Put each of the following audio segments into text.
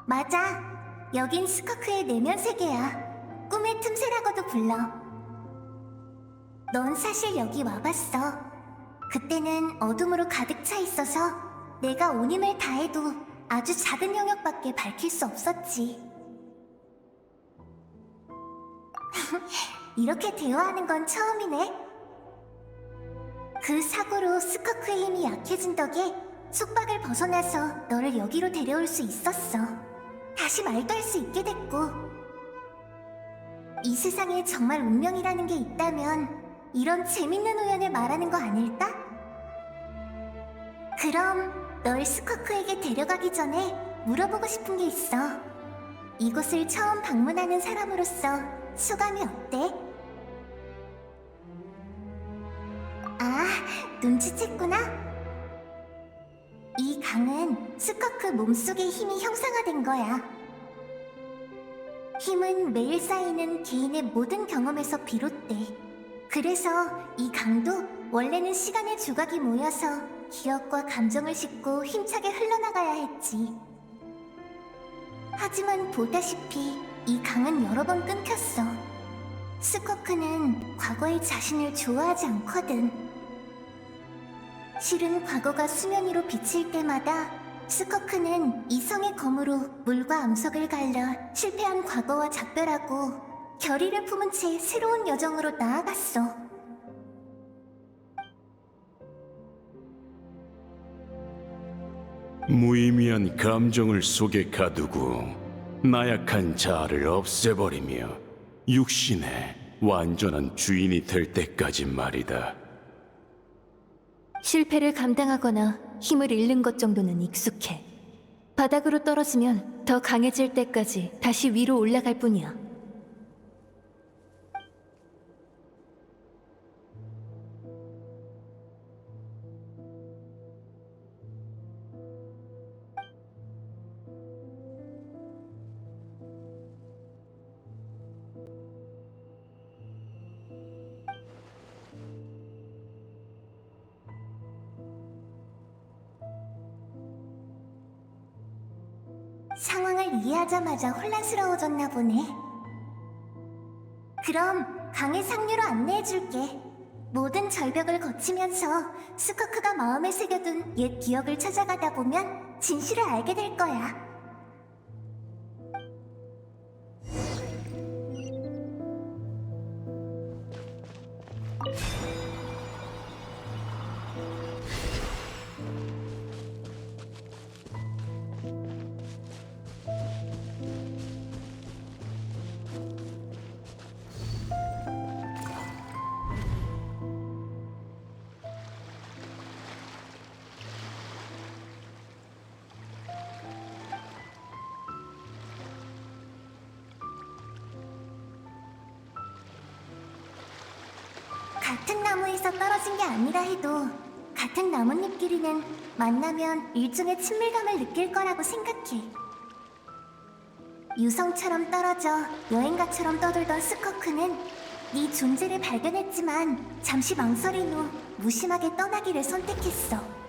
맞아. 여긴 스커크의 내면 세계야. 꿈의 틈새라고도 불러. 넌 사실 여기 와봤어. 그때는 어둠으로 가득 차 있어서 내가 온 힘을 다해도 아주 작은 영역밖에 밝힐 수 없었지. 이렇게 대화하는 건 처음이네. 그 사고로 스커크의 힘이 약해진 덕에 속박을 벗어나서 너를 여기로 데려올 수 있었어. 다시 말도 할 수 있게 됐고. 이 세상에 정말 운명이라는 게 있다면 이런 재밌는 우연을 말하는 거 아닐까? 그럼 널 스커크에게 데려가기 전에 물어보고 싶은 게 있어. 이곳을 처음 방문하는 사람으로서 소감이 어때? 아, 눈치챘구나. 이 강은 스커크 몸속의 힘이 형상화된 거야. 힘은 매일 쌓이는 개인의 모든 경험에서 비롯돼. 그래서 이 강도 원래는 시간의 조각이 모여서 기억과 감정을 싣고 힘차게 흘러나가야 했지. 하지만 보다시피 이 강은 여러 번 끊겼어. 스커크는 과거의 자신을 좋아하지 않거든. 실은 과거가 수면 위로 비칠 때마다 스커크는 이성의 검으로 물과 암석을 갈라 실패한 과거와 작별하고 결의를 품은 채 새로운 여정으로 나아갔어. 무의미한 감정을 속에 가두고 나약한 자아를 없애버리며 육신의 완전한 주인이 될 때까지 말이다. 실패를 감당하거나 힘을 잃는 것 정도는 익숙해. 바닥으로 떨어지면 더 강해질 때까지 다시 위로 올라갈 뿐이야. 상황을 이해하자마자 혼란스러워졌나 보네. 그럼 강의 상류로 안내해줄게. 모든 절벽을 거치면서 스커크가 마음에 새겨둔 옛 기억을 찾아가다 보면 진실을 알게 될 거야. 같은 나무에서 떨어진 게 아니라 해도 같은 나뭇잎끼리는 만나면 일종의 친밀감을 느낄 거라고 생각해. 유성처럼 떨어져 여행가처럼 떠돌던 스커크는 네 존재를 발견했지만 잠시 망설인 후 무심하게 떠나기를 선택했어.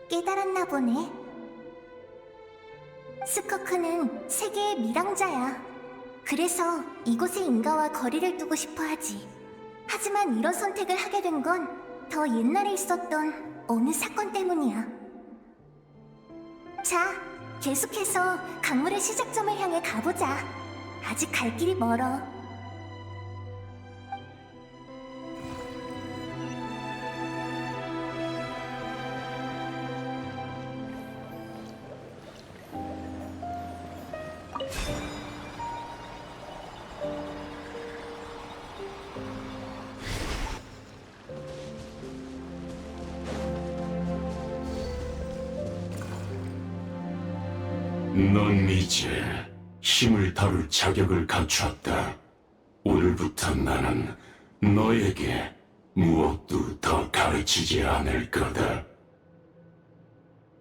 깨달았나 보네. 스커크는 세계의 밀항자야. 그래서 이곳의 인가와 거리를 두고 싶어 하지. 하지만 이런 선택을 하게 된 건 더 옛날에 있었던 어느 사건 때문이야. 자, 계속해서 강물의 시작점을 향해 가보자. 아직 갈 길이 멀어. 넌 이제 힘을 다룰 자격을 갖췄다. 오늘부터 나는 너에게 무엇도 더 가르치지 않을 거다.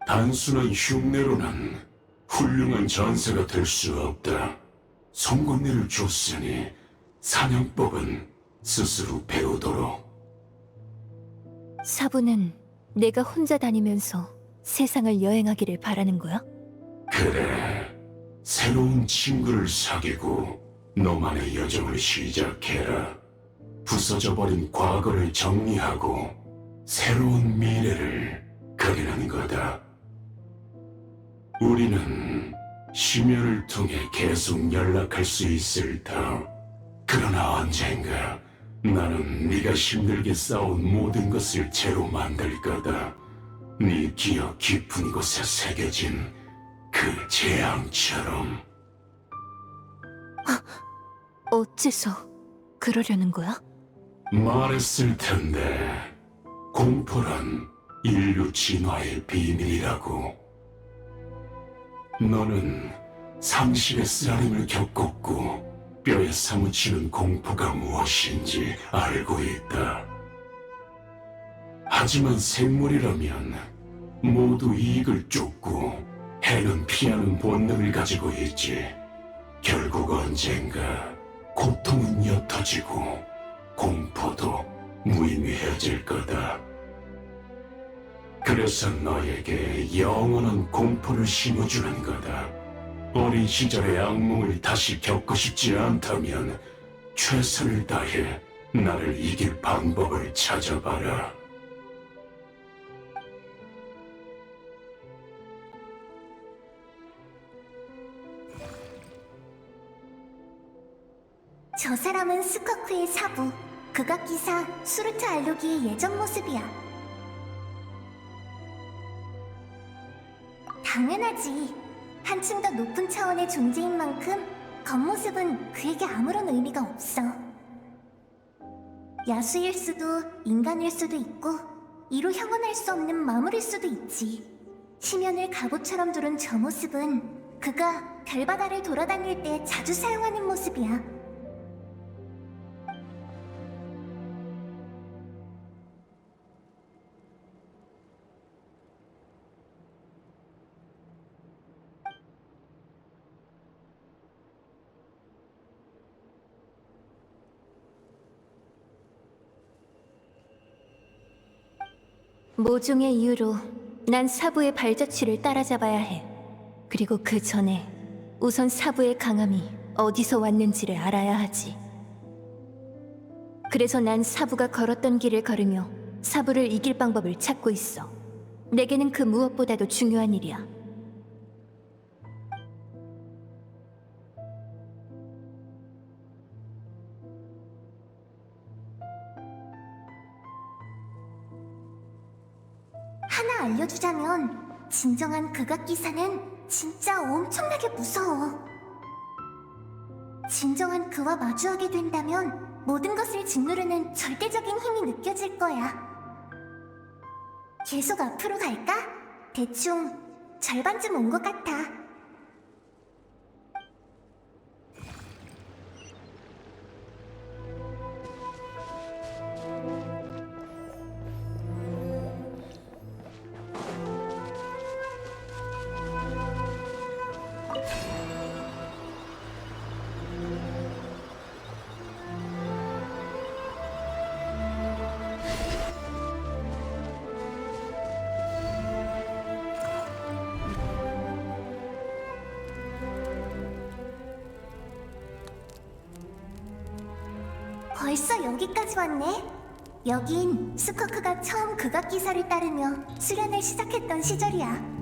단순한 흉내로는 훌륭한 전사가 될 수 없다. 송곳니를 줬으니 사냥법은 스스로 배우도록. 사부는 내가 혼자 다니면서 세상을 여행하기를 바라는 거야? 그래, 새로운 친구를 사귀고 너만의 여정을 시작해라. 부서져버린 과거를 정리하고 새로운 미래를 그리는 거다. 우리는 심연을 통해 계속 연락할 수 있을 터. 그러나 언젠가 나는 네가 힘들게 쌓아온 모든 것을 재로 만들 거다. 네 기억 깊은 곳에 새겨진 그 재앙처럼. 어째서 그러려는 거야? 말했을 텐데 공포란 인류 진화의 비밀이라고. 너는 상실의 쓰라림을 겪었고 뼈에 사무치는 공포가 무엇인지 알고 있다. 하지만 생물이라면 모두 이익을 쫓고 해는 피하는 본능을 가지고 있지. 결국 언젠가 고통은 옅어지고 공포도 무의미해질 거다. 그래서 너에게 영원한 공포를 심어주는 거다. 어린 시절의 악몽을 다시 겪고 싶지 않다면 최선을 다해 나를 이길 방법을 찾아봐라. 저 사람은 스커크의 사부, 극악기사 수르트 알로기의 예전 모습이야. 당연하지. 한층 더 높은 차원의 존재인 만큼 겉모습은 그에게 아무런 의미가 없어. 야수일 수도 인간일 수도 있고 이로 형언할 수 없는 마물일 수도 있지. 심연을 갑옷처럼 두른 저 모습은 그가 별바다를 돌아다닐 때 자주 사용하는 모습이야. 모종의 이유로 난 사부의 발자취를 따라잡아야 해. 그리고 그 전에 우선 사부의 강함이 어디서 왔는지를 알아야 하지. 그래서 난 사부가 걸었던 길을 걸으며 사부를 이길 방법을 찾고 있어. 내게는 그 무엇보다도 중요한 일이야. 하나 알려주자면 진정한 극악기사는 진짜 엄청나게 무서워. 진정한 그와 마주하게 된다면 모든 것을 짓누르는 절대적인 힘이 느껴질 거야. 계속 앞으로 갈까? 대충 절반쯤 온 것 같아. 벌써 여기까지 왔네? 여긴 스커크가 처음 극악기사를 따르며 수련을 시작했던 시절이야.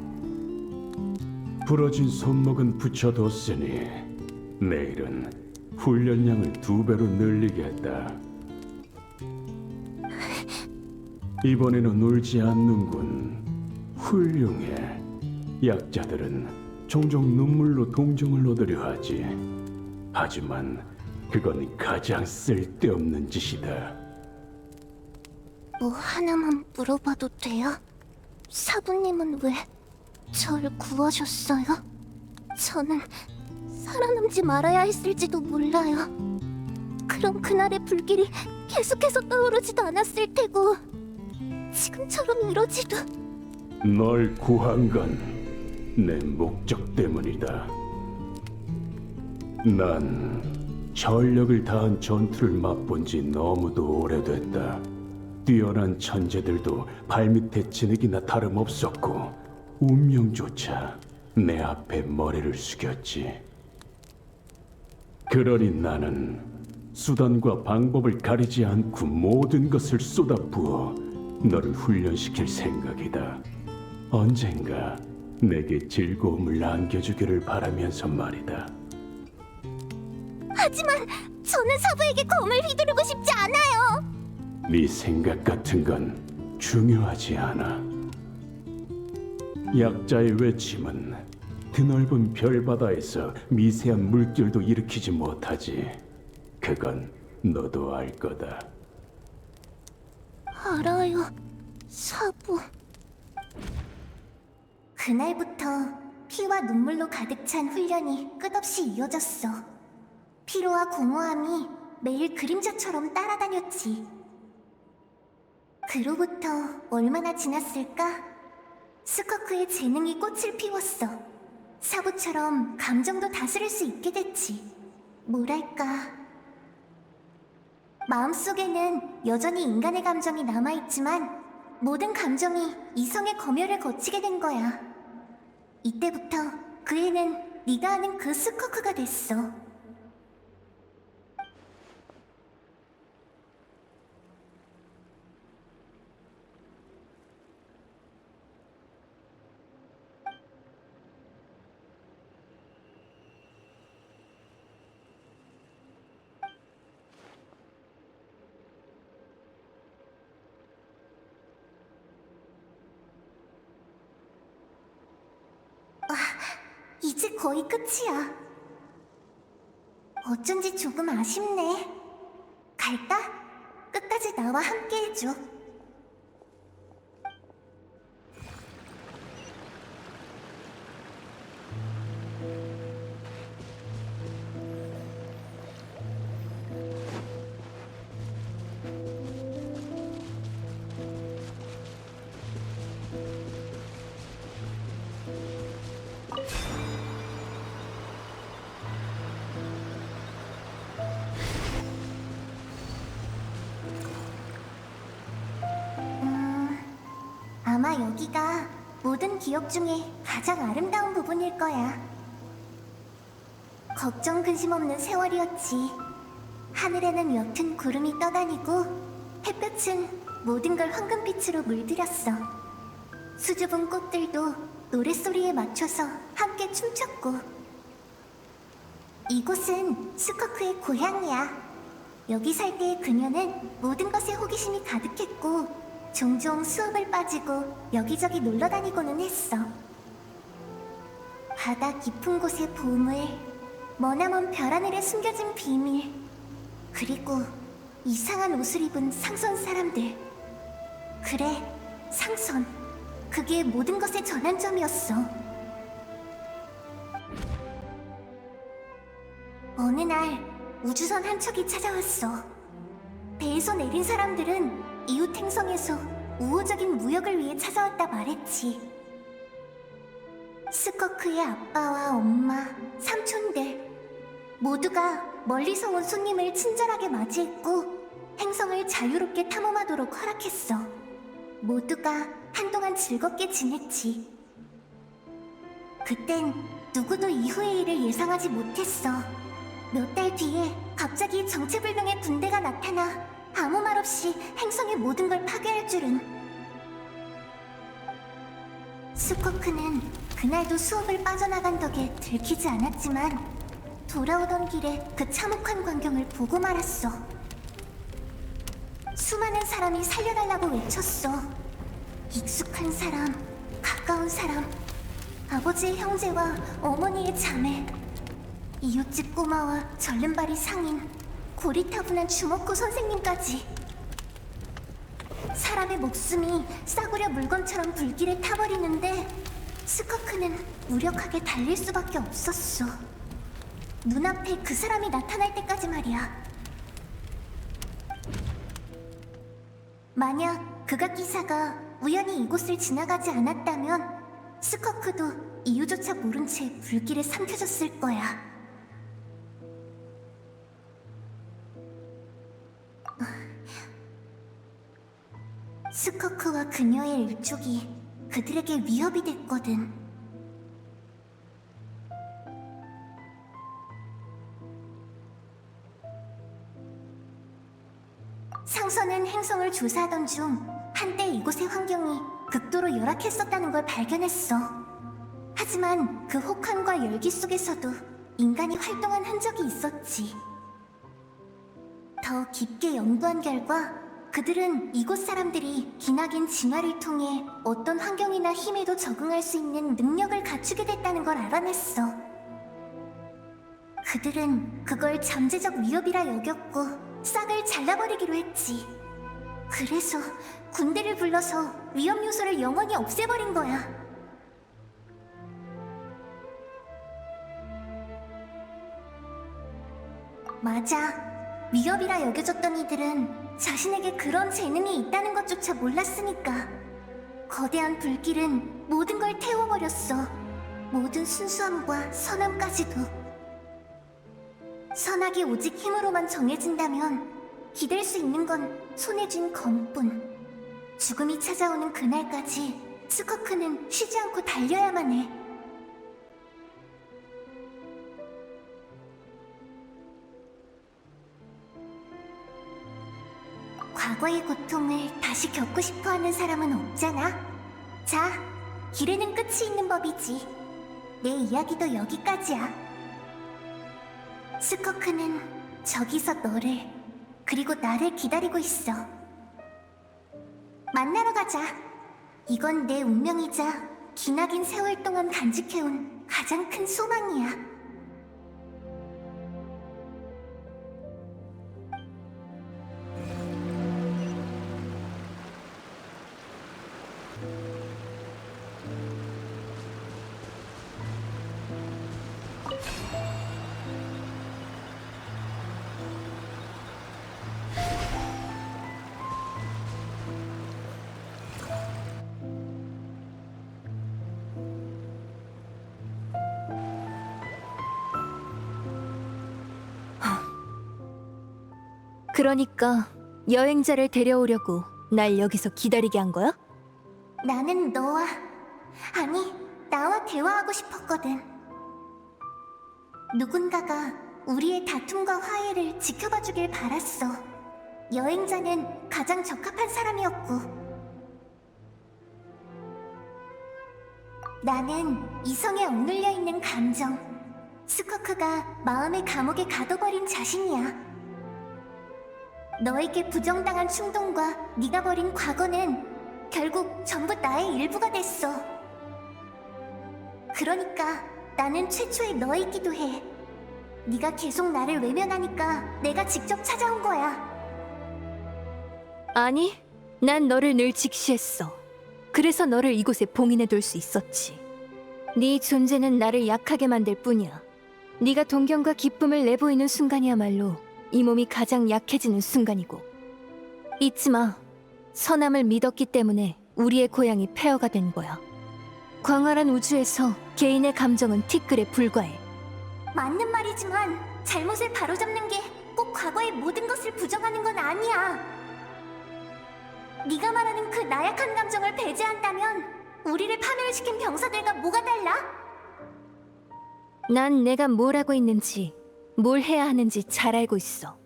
부러진 손목은 붙여뒀으니 내일은 훈련량을 2배로 늘리겠다. 이번에는 울지 않는군. 훌륭해. 약자들은 종종 눈물로 동정을 얻으려 하지. 하지만 그건 가장 쓸데없는 짓이다. 뭐 하나만 물어봐도 돼요? 사부님은 왜 절 구하셨어요? 저는 살아남지 말아야 했을지도 몰라요. 그럼 그날의 불길이 계속해서 떠오르지도 않았을 테고 지금처럼 이러지도. 널 구한 건 내 목적 때문이다. 난 전력을 다한 전투를 맛본 지 너무도 오래됐다. 뛰어난 천재들도 발밑에 진흙이나 다름없었고 운명조차 내 앞에 머리를 숙였지. 그러니 나는 수단과 방법을 가리지 않고 모든 것을 쏟아부어 너를 훈련시킬 생각이다. 언젠가 내게 즐거움을 안겨주기를 바라면서 말이다. 하지만 저는 사부에게 검을 휘두르고 싶지 않아요. 네 생각 같은 건 중요하지 않아. 약자의 외침은 드넓은 별바다에서 미세한 물결도 일으키지 못하지. 그건 너도 알 거다. 알아요, 사부. 그날부터 피와 눈물로 가득 찬 훈련이 끝없이 이어졌어. 피로와 공허함이 매일 그림자처럼 따라다녔지. 그로부터 얼마나 지났을까? 스커크의 재능이 꽃을 피웠어. 사부처럼 감정도 다스릴 수 있게 됐지. 뭐랄까. 마음속에는 여전히 인간의 감정이 남아있지만 모든 감정이 이성의 검열을 거치게 된 거야. 이때부터 그 애는 네가 아는 그 스커크가 됐어. 이제 거의 끝이야. 어쩐지 조금 아쉽네. 갈까? 끝까지 나와 함께 해줘. 아마 여기가 모든 기억 중에 가장 아름다운 부분일 거야. 걱정 근심 없는 세월이었지. 하늘에는 옅은 구름이 떠다니고 햇볕은 모든 걸 황금빛으로 물들였어. 수줍은 꽃들도 노랫소리에 맞춰서 함께 춤췄고. 이곳은 스커크의 고향이야. 여기 살 때의 그녀는 모든 것에 호기심이 가득했고 종종 수업을 빠지고 여기저기 놀러 다니고는 했어. 바다 깊은 곳의 보물, 머나먼 별 하늘에 숨겨진 비밀, 그리고 이상한 옷을 입은 상선 사람들. 그래, 상선. 그게 모든 것의 전환점이었어. 어느 날 우주선 한 척이 찾아왔어. 배에서 내린 사람들은 이웃 행성에서 우호적인 무역을 위해 찾아왔다 말했지. 스커크의 아빠와 엄마, 삼촌들 모두가 멀리서 온 손님을 친절하게 맞이했고 행성을 자유롭게 탐험하도록 허락했어. 모두가 한동안 즐겁게 지냈지. 그땐 누구도 이후의 일을 예상하지 못했어. 몇 달 뒤에 갑자기 정체불명의 군대가 나타나 아무 말 없이 행성의 모든 걸 파괴할 줄은. 스커크는 그날도 수업을 빠져나간 덕에 들키지 않았지만 돌아오던 길에 그 참혹한 광경을 보고 말았어. 수많은 사람이 살려달라고 외쳤어. 익숙한 사람, 가까운 사람, 아버지의 형제와 어머니의 자매, 이웃집 꼬마와 절름발이 상인, 고리타분한 주먹구 선생님까지. 사람의 목숨이 싸구려 물건처럼 불길에 타버리는데 스커크는 무력하게 달릴 수밖에 없었어. 눈앞에 그 사람이 나타날 때까지 말이야. 만약 극악기사가 우연히 이곳을 지나가지 않았다면 스커크도 이유조차 모른 채 불길에 삼켜졌을 거야. 스커크와 그녀의 일족이 그들에게 위협이 됐거든. 상선은 행성을 조사하던 중 한때 이곳의 환경이 극도로 열악했었다는 걸 발견했어. 하지만 그 혹한과 열기 속에서도 인간이 활동한 흔적이 있었지. 더 깊게 연구한 결과 그들은 이곳 사람들이 기나긴 진화를 통해 어떤 환경이나 힘에도 적응할 수 있는 능력을 갖추게 됐다는 걸 알아냈어. 그들은 그걸 잠재적 위협이라 여겼고 싹을 잘라버리기로 했지. 그래서 군대를 불러서 위험 요소를 영원히 없애버린 거야. 맞아. 위협이라 여겨졌던 이들은 자신에게 그런 재능이 있다는 것조차 몰랐으니까. 거대한 불길은 모든 걸 태워버렸어. 모든 순수함과 선함까지도. 선악이 오직 힘으로만 정해진다면 기댈 수 있는 건 손에 쥔 검뿐. 죽음이 찾아오는 그날까지 스커크는 쉬지 않고 달려야만 해. 과거의 고통을 다시 겪고 싶어하는 사람은 없잖아. 자, 길에는 끝이 있는 법이지. 내 이야기도 여기까지야. 스커크는 저기서 너를, 그리고 나를 기다리고 있어. 만나러 가자. 이건 내 운명이자 기나긴 세월 동안 간직해온 가장 큰 소망이야. 그러니까 여행자를 데려오려고 날 여기서 기다리게 한 거야? 나는 너와, 아니, 나와 대화하고 싶었거든. 누군가가 우리의 다툼과 화해를 지켜봐 주길 바랐어. 여행자는 가장 적합한 사람이었고. 나는 이성에 억눌려 있는 감정, 스커크가 마음의 감옥에 가둬버린 자신이야. 너에게 부정당한 충동과 네가 버린 과거는 결국 전부 나의 일부가 됐어. 그러니까 나는 최초의 너이기도 해. 네가 계속 나를 외면하니까 내가 직접 찾아온 거야. 아니, 난 너를 늘 직시했어. 그래서 너를 이곳에 봉인해둘 수 있었지. 네 존재는 나를 약하게 만들 뿐이야. 네가 동경과 기쁨을 내보이는 순간이야말로 이 몸이 가장 약해지는 순간이고. 잊지 마. 선함을 믿었기 때문에 우리의 고향이 폐허가 된 거야. 광활한 우주에서 개인의 감정은 티끌에 불과해. 맞는 말이지만 잘못을 바로잡는 게 꼭 과거의 모든 것을 부정하는 건 아니야. 네가 말하는 그 나약한 감정을 배제한다면 우리를 파멸시킨 병사들과 뭐가 달라? 난 내가 뭘 하고 있는지, 뭘 해야 하는지 잘 알고 있어.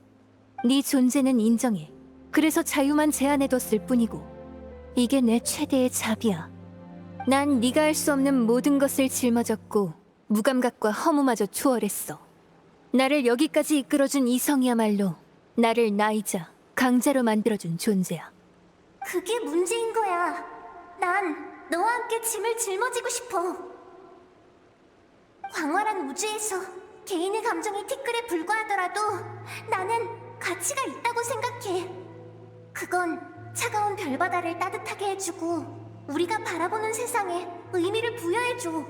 네 존재는 인정해. 그래서 자유만 제한해뒀을 뿐이고, 이게 내 최대의 자비야. 난 네가 할 수 없는 모든 것을 짊어졌고 무감각과 허무마저 초월했어. 나를 여기까지 이끌어준 이성이야말로 나를 나이자 강자로 만들어준 존재야. 그게 문제인 거야. 난 너와 함께 짐을 짊어지고 싶어. 광활한 우주에서 개인의 감정이 티끌에 불과하더라도 나는 가치가 있다고 생각해. 그건 차가운 별바다를 따뜻하게 해주고 우리가 바라보는 세상에 의미를 부여해줘.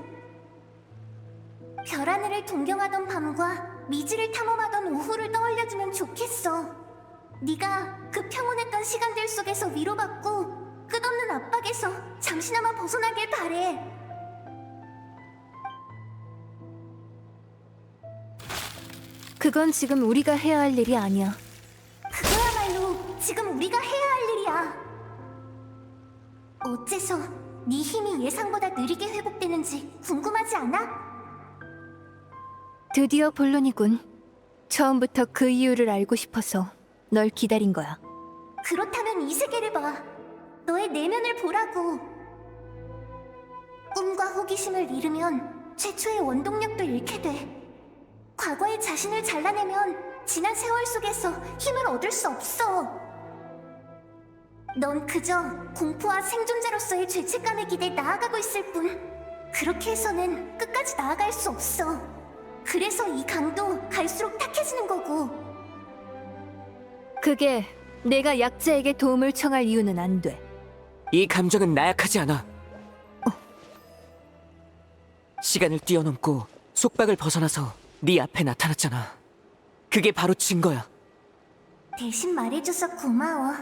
별하늘을 동경하던 밤과 미지를 탐험하던 오후를 떠올려주면 좋겠어. 네가 그 평온했던 시간들 속에서 위로받고 끝없는 압박에서 잠시나마 벗어나길 바래. 그건 지금 우리가 해야 할 일이 아니야. 그거야말로 지금 우리가 해야 할 일이야. 어째서 네 힘이 예상보다 느리게 회복되는지 궁금하지 않아? 드디어 본론이군. 처음부터 그 이유를 알고 싶어서 널 기다린 거야. 그렇다면 이 세계를 봐. 너의 내면을 보라고. 꿈과 호기심을 잃으면 최초의 원동력도 잃게 돼. 과거의 자신을 잘라내면 지난 세월 속에서 힘을 얻을 수 없어. 넌 그저 공포와 생존자로서의 죄책감에 기대 나아가고 있을 뿐. 그렇게 해서는 끝까지 나아갈 수 없어. 그래서 이 강도 갈수록 탁해지는 거고. 그게 내가 약자에게 도움을 청할 이유는 안 돼. 이 감정은 나약하지 않아. 시간을 뛰어넘고 속박을 벗어나서 네 앞에 나타났잖아. 그게 바로 증거야. 대신 말해줘서 고마워.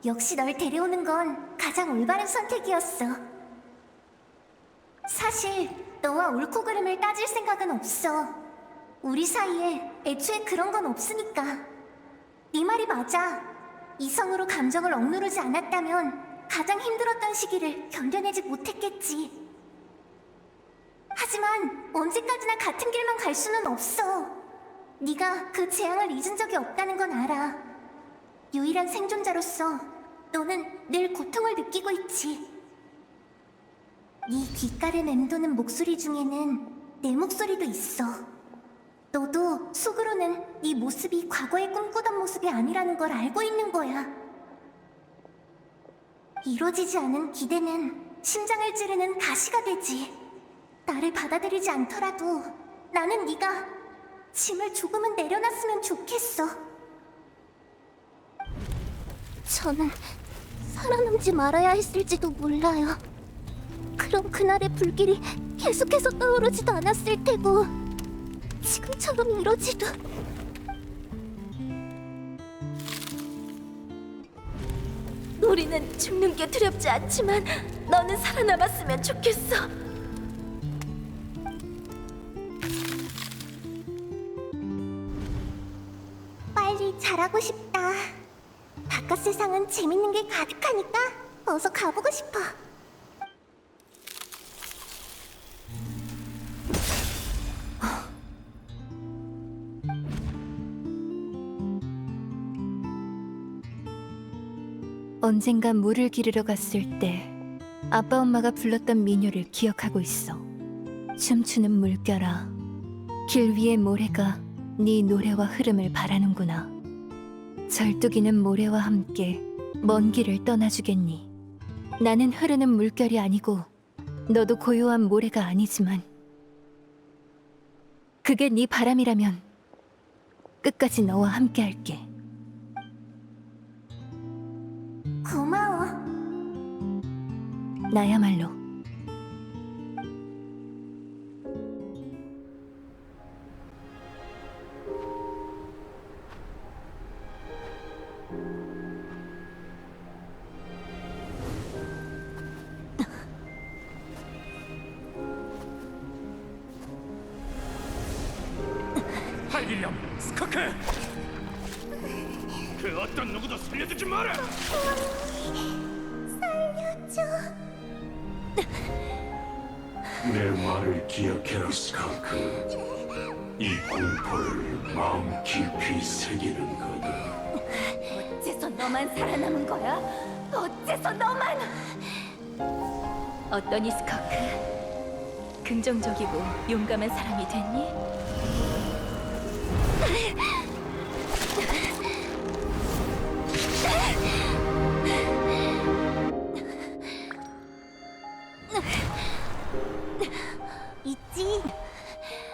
역시 널 데려오는 건 가장 올바른 선택이었어. 사실 너와 옳고 그름을 따질 생각은 없어. 우리 사이에 애초에 그런 건 없으니까. 네 말이 맞아. 이성으로 감정을 억누르지 않았다면 가장 힘들었던 시기를 견뎌내지 못했겠지. 하지만 언제까지나 같은 길만 갈 수는 없어. 네가 그 재앙을 잊은 적이 없다는 건 알아. 유일한 생존자로서 너는 늘 고통을 느끼고 있지. 네 귓가를 맴도는 목소리 중에는 내 목소리도 있어. 너도 속으로는 네 모습이 과거에 꿈꾸던 모습이 아니라는 걸 알고 있는 거야. 이루어지지 않은 기대는 심장을 찌르는 가시가 되지. 나를 받아들이지 않더라도 나는 네가 짐을 조금은 내려놨으면 좋겠어. 저는 살아남지 말아야 했을지도 몰라요. 그럼 그날의 불길이 계속해서 떠오르지도 않았을 테고 지금처럼 이러지도. 우리는 죽는 게 두렵지 않지만 너는 살아남았으면 좋겠어. 빨리 자라고 싶다. 바깥 세상은 재밌는 게 가득하니까 어서 가보고 싶어. 언젠가 물을 기르러 갔을 때 아빠 엄마가 불렀던 민요를 기억하고 있어. 춤추는 물결아, 길 위의 모래가 네 노래와 흐름을 바라는구나. 절뚝이는 모래와 함께 먼 길을 떠나주겠니. 나는 흐르는 물결이 아니고 너도 고요한 모래가 아니지만 그게 네 바람이라면 끝까지 너와 함께 할게. 고마워. 나야말로. 할리렴, 스커크! 그 어떤 누구도 살려두지 마라! 살려줘. 내 말을 기억해라, 스커크. 이 공포를 마음 깊이 새기는 거다. 어째서 너만 살아남은 거야? 어째서 너만? 어떠니 스커크? 긍정적이고 용감한 사람이 됐니? 있지.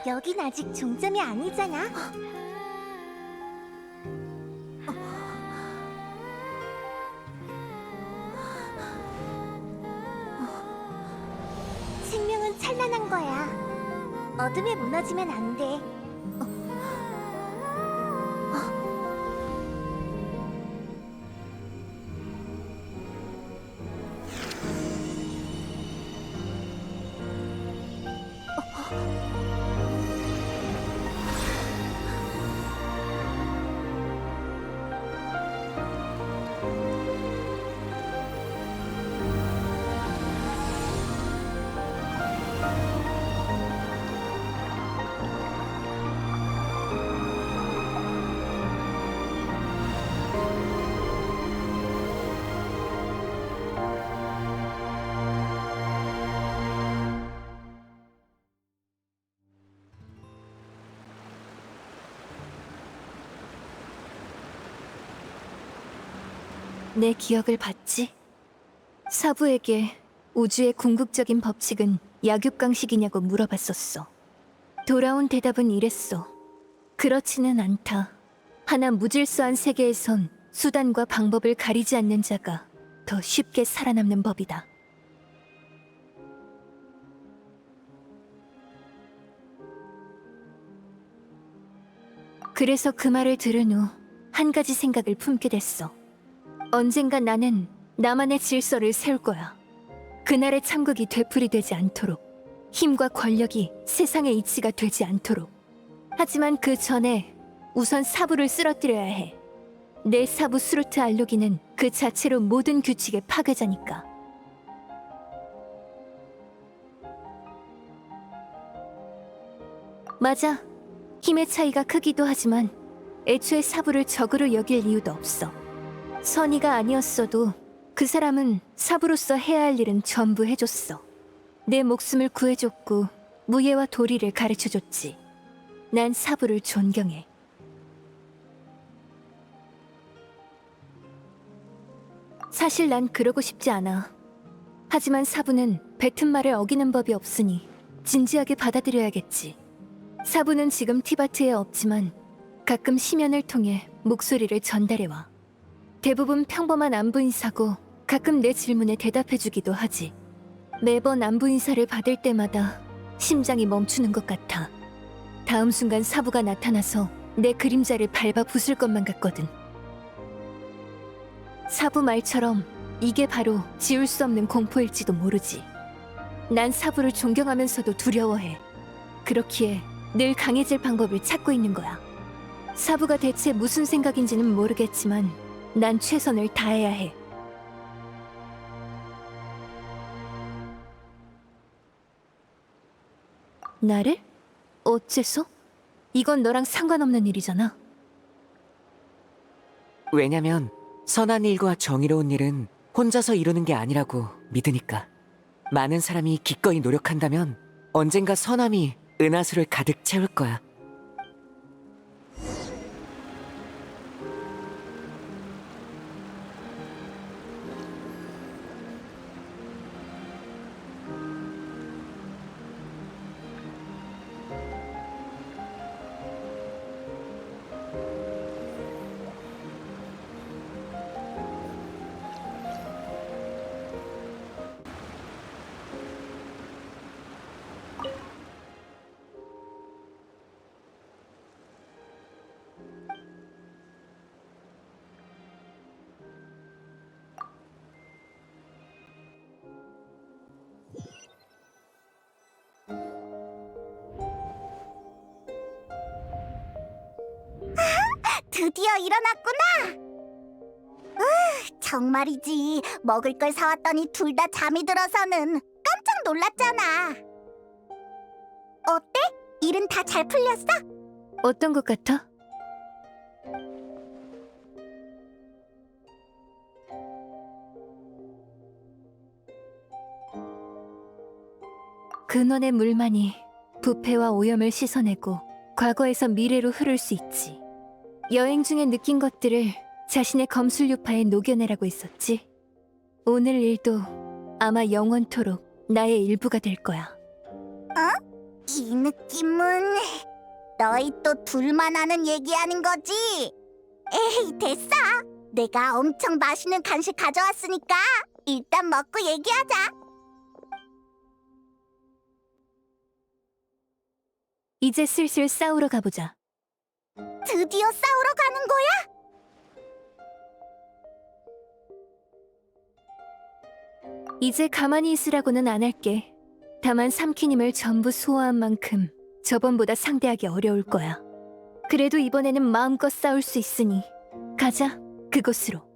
여긴 아직 종점이 아니잖아. 생명은 찬란한 거야. 어둠에 무너지면 안 돼. 내 기억을 봤지? 사부에게 우주의 궁극적인 법칙은 약육강식이냐고 물어봤었어. 돌아온 대답은 이랬어. 그렇지는 않다. 하나 무질서한 세계에선 수단과 방법을 가리지 않는 자가 더 쉽게 살아남는 법이다. 그래서 그 말을 들은 후 한 가지 생각을 품게 됐어. 언젠가 나는 나만의 질서를 세울 거야. 그날의 참극이 되풀이되지 않도록, 힘과 권력이 세상의 이치가 되지 않도록. 하지만 그 전에 우선 사부를 쓰러뜨려야 해. 내 사부 수르트 알로기는 그 자체로 모든 규칙의 파괴자니까. 맞아. 힘의 차이가 크기도 하지만 애초에 사부를 적으로 여길 이유도 없어. 선의가 아니었어도 그 사람은 사부로서 해야 할 일은 전부 해줬어. 내 목숨을 구해줬고 무예와 도리를 가르쳐줬지. 난 사부를 존경해. 사실 난 그러고 싶지 않아. 하지만 사부는 뱉은 말을 어기는 법이 없으니 진지하게 받아들여야겠지. 사부는 지금 티바트에 없지만 가끔 심연을 통해 목소리를 전달해와. 대부분 평범한 안부 인사고 가끔 내 질문에 대답해주기도 하지. 매번 안부 인사를 받을 때마다 심장이 멈추는 것 같아. 다음 순간 사부가 나타나서 내 그림자를 밟아 부술 것만 같거든. 사부 말처럼 이게 바로 지울 수 없는 공포일지도 모르지. 난 사부를 존경하면서도 두려워해. 그렇기에 늘 강해질 방법을 찾고 있는 거야. 사부가 대체 무슨 생각인지는 모르겠지만 난 최선을 다해야 해. 나를? 어째서? 이건 너랑 상관없는 일이잖아. 왜냐면 선한 일과 정의로운 일은 혼자서 이루는 게 아니라고 믿으니까. 많은 사람이 기꺼이 노력한다면 언젠가 선함이 은하수를 가득 채울 거야. 드디어 일어났구나. 정말이지. 먹을 걸 사왔더니 둘 다 잠이 들어서는 깜짝 놀랐잖아. 어때? 일은 다 잘 풀렸어? 어떤 것 같아? 근원의 물만이 부패와 오염을 씻어내고 과거에서 미래로 흐를 수 있지. 여행 중에 느낀 것들을 자신의 검술유파에 녹여내라고 있었지. 오늘 일도 아마 영원토록 나의 일부가 될 거야. 이 느낌은 너희 또 둘만 아는 얘기하는 거지? 에이, 됐어. 내가 엄청 맛있는 간식 가져왔으니까 일단 먹고 얘기하자. 이제 슬슬 싸우러 가보자. 드디어 싸우러 가는 거야? 이제 가만히 있으라고는 안 할게. 다만 삼키님을 전부 소화한 만큼 저번보다 상대하기 어려울 거야. 그래도 이번에는 마음껏 싸울 수 있으니 가자, 그곳으로.